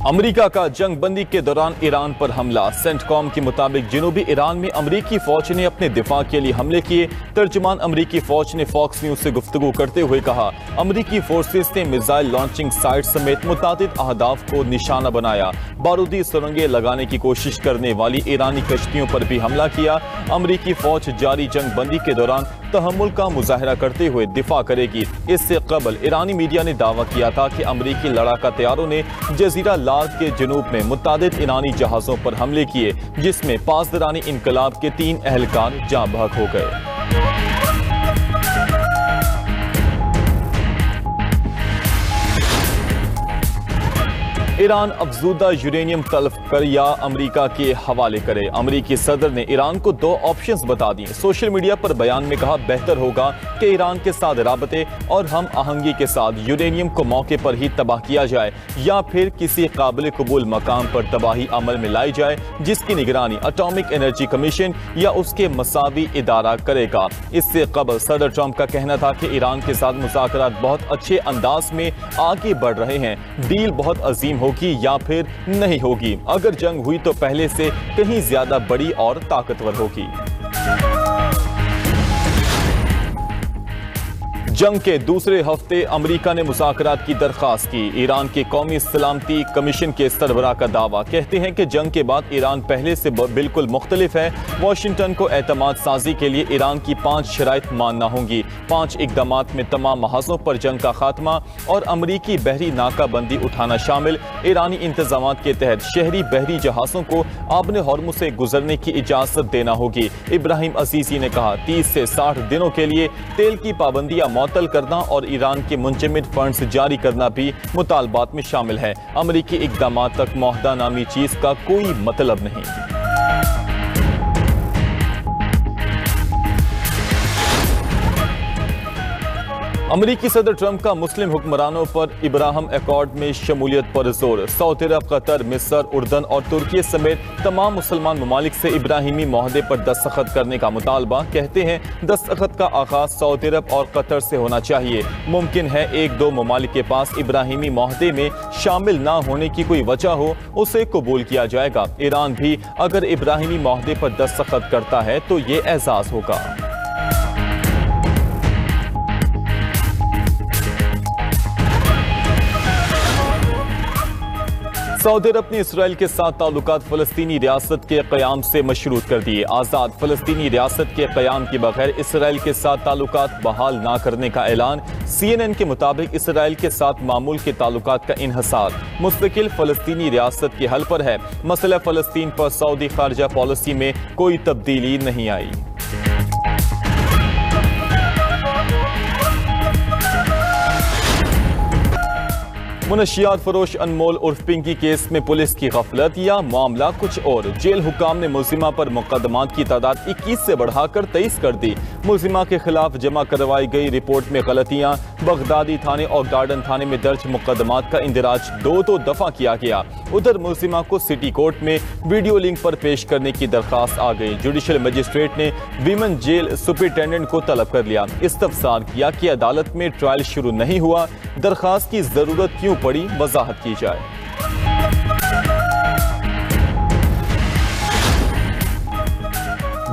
America का जंग बंदी के दौरान ईरान पर हमला। सेंटकॉम के मुताबिक जनूबी ईरान में अमेरिकी फौज ने अपने दिफा के लिए हमले किए। तर्जुमान अमेरिकी फौज ने फॉक्स न्यूज से गुफ्तगू करते हुए कहा, अमेरिकी फोर्सेस ने मिसाइल लॉन्चिंग साइट समेत मुतादिद अहदाफ को निशाना बनाया। बारूदी सुरंगें लगाने की कोशिश करने वाली ईरानी कश्तियों पर भी हमला किया। अमेरिकी फौज जारी जंग बंदी के दौरान तहम्मुल का मुजाहरा करते हुए दिफा करेगी। इससे कबल ईरानी मीडिया ने दावा किया था कि अमेरिकी लड़ाका तैयारों ने जजीरा लार्क के जनूब में मुतादिद ईरानी जहाजों पर हमले किए, जिसमें पासदारानी इनकलाब के 3 अहलकार जाँ बहक हो गए। ईरान अफजूदा यूरेनियम तलब कर या अमेरिका के हवाले करे। अमेरिकी सदर ने ईरान को 2 ऑप्शंस बता दिए। सोशल मीडिया पर बयान में कहा, बेहतर होगा कि ईरान के साथ राबते और हम आहंगी के साथ यूरेनियम को मौके पर ही तबाह किया जाए या फिर किसी काबिल कबूल मकाम पर तबाही अमल में लाई जाए, जिसकी निगरानी एटॉमिक एनर्जी कमीशन या उसके मसावी इदारा करेगा। इससे कबल सदर ट्रंप का कहना था कि ईरान के साथ मुज़ाकरात बहुत अच्छे अंदाज में आगे बढ़ रहे हैं। डील बहुत अजीम होगी या फिर नहीं होगी। अगर जंग हुई तो पहले से कहीं ज्यादा बड़ी और ताकतवर होगी। जंग के दूसरे हफ्ते अमेरिका ने मुज़ाकरात की दरख्वास्त की। ईरान के कौमी सलामती कमीशन के सरबराह का दावा, कहते हैं कि जंग के बाद ईरान पहले से बिल्कुल मुख्तलिफ है। वाशिंगटन को एतमाद साजी के लिए ईरान की 5 शराइत मानना होंगी। 5 इकदामात में तमाम महाजों पर जंग का खात्मा और अमरीकी बहरी नाकाबंदी उठाना शामिल। ईरानी इंतजाम के तहत शहरी बहरी जहाज़ों को आबने हॉर्मुज़ से गुजरने की इजाज़त देना होगी। इब्राहिम अजीज़ी ने कहा, 30 से 60 दिनों के लिए तेल की पाबंदियां मुअत्तल करना और ईरान के मुंजमद फंड्स जारी करना भी मुतालबात में शामिल है। अमरीकी इक़दामात तक मुआहदा नामी चीज का कोई मतलब नहीं। अमेरिकी सदर ट्रंप का मुस्लिम हुक्मरानों पर इब्राहिम अकॉर्ड में शमूलियत पर जोर। सऊदी अरब, कतर, मिस्र, उर्दन और तुर्की समेत तमाम मुसलमान ममालिक से इब्राहिमी मुआहदे पर दस्तखत करने का मुतालबा। कहते हैं दस्तखत का आगाज सऊदी अरब और कतर से होना चाहिए। मुमकिन है 1-2 ममालिक के पास इब्राहिमी मुआहदे में शामिल ना होने की कोई वजह हो, उसे कबूल किया जाएगा। ईरान भी अगर इब्राहिमी मुआहदे पर दस्तखत करता है तो ये एजाज होगा। सऊदी अरब ने इसराइल के साथ ताल्लुकात फ़लस्तीनी रियासत के क़याम से मशरूत कर दिए। आज़ाद फ़लस्तीनी रियासत के क़याम के बगैर इसराइल के साथ ताल्लुकात बहाल ना करने का ऐलान। CNN के मुताबिक इसराइल के साथ मामूल के ताल्लुकात का इन्हसार मुस्तकिल फ़लस्तीनी रियासत के हल पर है। मसला फ़लस्तीन पर सऊदी खारजा पॉलिसी में कोई तब्दीली नहीं आई। मुनशियात फरोश अनमोल उर्फ पिंकी केस में पुलिस की गफलत या मामला कुछ और। जेल हुकाम ने मुल्जिमा पर मुकदमात की तादाद 21 से बढ़ाकर 23 कर दी। मुल्जिमा के खिलाफ जमा करवाई गई रिपोर्ट में गलतियां। बगदादी थाने और गार्डन थाने में दर्ज मुकदमात का इंदिराज 2 दफा किया गया। उधर मुल्जिमा को सिटी कोर्ट में वीडियो लिंक पर पेश करने की दरखास्त आ गई। जुडिशल मजिस्ट्रेट ने वीमेन जेल सुपरिटेंडेंट को तलब कर लिया। इस्तफसार किया कि अदालत में ट्रायल शुरू नहीं हुआ, दरखास्त की जरूरत क्यों पड़ी, वजाहत की जाए।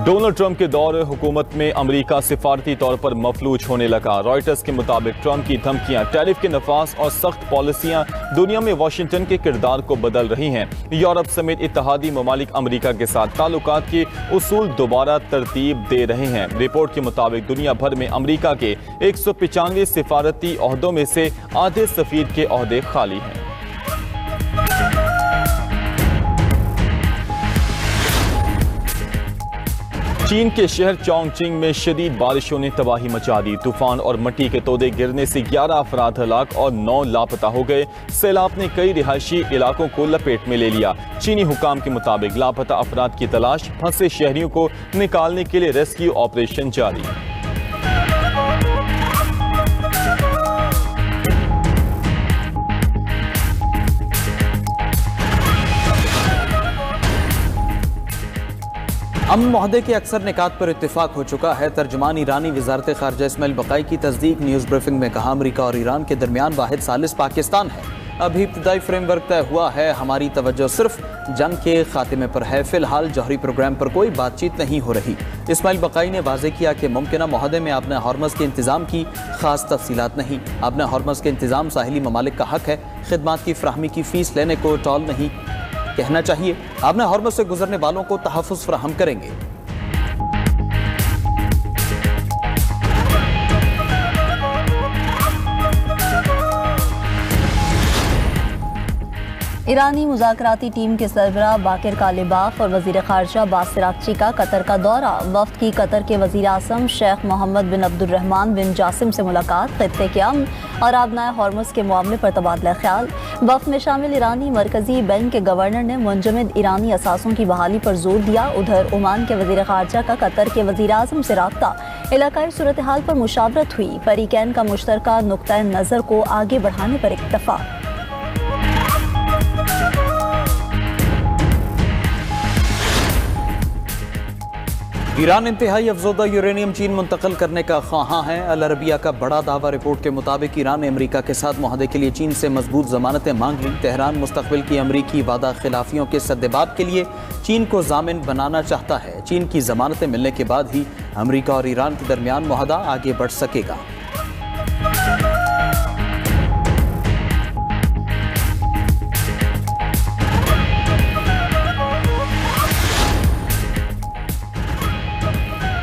डोनाल्ड ट्रंप के दौर हुकूमत में अमेरिका सिफारती तौर पर मफलूज होने लगा। रॉयटर्स के मुताबिक ट्रंप की धमकियां, टैरिफ के नफाज और सख्त पॉलिसियां दुनिया में वाशिंगटन के किरदार को बदल रही हैं। यूरोप समेत इत्तेहादी ममालिक अमेरिका के साथ ताल्लुकात के उसूल दोबारा तरतीब दे रहे हैं। रिपोर्ट के मुताबिक दुनिया भर में अमेरिका के 195 सिफारती ओहदों में से आधे सफीर के ओहदे खाली हैं। चीन के शहर चोंगचिंग में शदीद बारिशों ने तबाही मचा दी। तूफान और मिट्टी के तोदे गिरने से 11 अफराद हलाक और 9 लापता हो गए। सैलाब ने कई रिहायशी इलाकों को लपेट में ले लिया। चीनी हुकाम के मुताबिक लापता अफराद की तलाश, फंसे शहरियों को निकालने के लिए रेस्क्यू ऑपरेशन जारी। अमन मुआहदे के अक्सर निकात पर इत्तेफाक हो चुका है। तर्जुमान ईरानी वजारत खारजा इस्माइल बकाई की तस्दीक न्यूज़ ब्रीफिंग में कहा, अमेरिका और ईरान के दरमियान वाहिद सालिस पाकिस्तान है। अभी इब्तिदाई फ्रेमवर्क तय हुआ है, हमारी तवज्जो सिर्फ जंग के खात्मे पर है। फिलहाल जौहरी प्रोग्राम पर कोई बातचीत नहीं हो रही। इस्माइल बकाई ने वाजे किया कि मुमकिना मुआहदे में आपने हॉर्मस के इंतजाम की खास तफसीलात नहीं। आपने हॉर्मस के इंतजाम साहिली ममालिक का हक है, खिदमात की फ्राहमी की फीस लेने को टॉल नहीं कहना चाहिए। आपने हॉर्मस से गुजरने वालों को तहफ़्फ़ुज़ फ्राहम करेंगे। ईरानी मुज़ाकराती टीम के सरबराह बाकिर कालिबाफ और वज़ीर ख़ारजा बासिर आगची का कतर का दौरा। वफ़द की कतर के वज़ीर आज़म शेख मोहम्मद बिन अब्दुर्रहमान बिन जासिम से मुलाकात। खित्ते के अमन और आबनाए हॉर्मुज़ के मामले पर तबादला ख्याल। वफ़द में शामिल ईरानी मरकज़ी बैंक के गवर्नर ने मुंजमद ईरानी असासों की बहाली पर जोर दिया। उधर ओमान के वज़ीर ख़ारजा का कतर के वज़ीर आज़म से राब्ता। इलाकाई सूरत हाल पर मुशावरत हुई। फरीकैन का मुश्तरका नुक्ता नज़र को आगे बढ़ाने पर इत्तफ़ाक़। ईरान इंतहाई अफजोदा यूरेनियम चीन मुंतकिल करने का ख्वाहां है। अल अरबिया का बड़ा दावा। रिपोर्ट के मुताबिक ईरान ने अमेरिका के साथ मुआहदे के लिए चीन से मजबूत जमानतें मांग ली। तेहरान मुस्तकबिल की अमरीकी वादा खिलाफियों के सद्देबाब के लिए चीन को जामिन बनाना चाहता है। चीन की जमानतें मिलने के बाद ही अमरीका और ईरान के दरमियान मुआहदा आगे बढ़ सकेगा।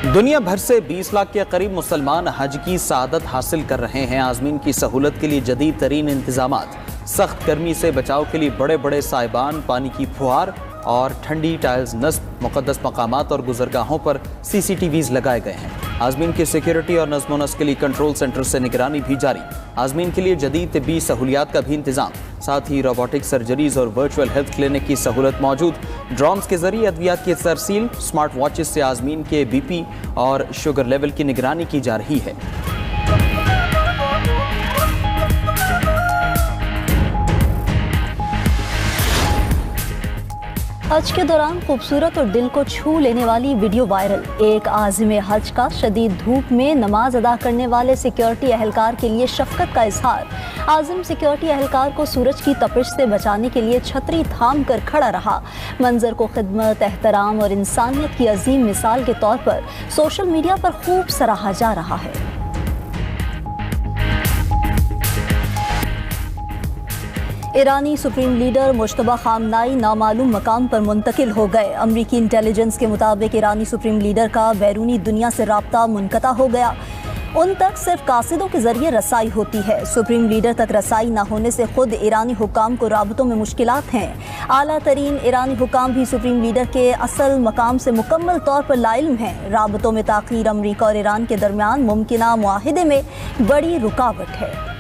दुनिया भर से 20 लाख के करीब मुसलमान हज की सआदत हासिल कर रहे हैं। आज़मीन की सहूलत के लिए जदीद तरीन इंतजामात, सख्त गर्मी से बचाव के लिए बड़े बड़े साइबान, पानी की फुहार और ठंडी टाइल्स नस्ब। मुक़द्दस मकामात और गुजरगाहों पर CCTVs लगाए गए हैं। आज़मीन की सिक्योरिटी और नज़्म नस्क के लिए कंट्रोल सेंटर से निगरानी भी जारी। आज़मीन के लिए जदीद तिब्बी सहूलियात का भी इंतजाम, साथ ही रोबोटिक सर्जरीज और वर्चुअल हेल्थ क्लिनिक की सहूलत मौजूद। ड्रोन्स के जरिए अद्वियात की तरसील, स्मार्ट वॉचेस से आज़मीन के BP और शुगर लेवल की निगरानी की जा रही है। हज के दौरान खूबसूरत और दिल को छू लेने वाली वीडियो वायरल। एक आज़िम हज का शदीद धूप में नमाज अदा करने वाले सिक्योरिटी एहलकार के लिए शफकत का इजहार। आज़िम सिक्योरिटी एहलकार को सूरज की तपिश से बचाने के लिए छतरी थाम कर खड़ा रहा। मंजर को खिदमत, एहतराम और इंसानियत की अजीम मिसाल के तौर पर सोशल मीडिया पर खूब सराहा जा रहा है। ईरानी सुप्रीम लीडर मुश्तबा खामनाई नामालूम मकाम पर मुंतकिल हो गए। अमरीकी इंटेलिजेंस के मुताबिक ईरानी सुप्रीम लीडर का बैरूनी दुनिया से राब्ता मुनक़ता हो गया। उन तक सिर्फ कासिदों के जरिए रसाई होती है। सुप्रीम लीडर तक रसाई न होने से खुद ईरानी हुकाम को राबतों में मुश्किलात हैं। आला तरीन ईरानी हुकाम भी सुप्रीम लीडर के असल मकाम से मुकम्मल तौर पर लाइल्म हैं। राबतों में ताख़ीर अमरीका और ईरान के दरमियान मुमकिना मुआहिदे में बड़ी रुकावट है।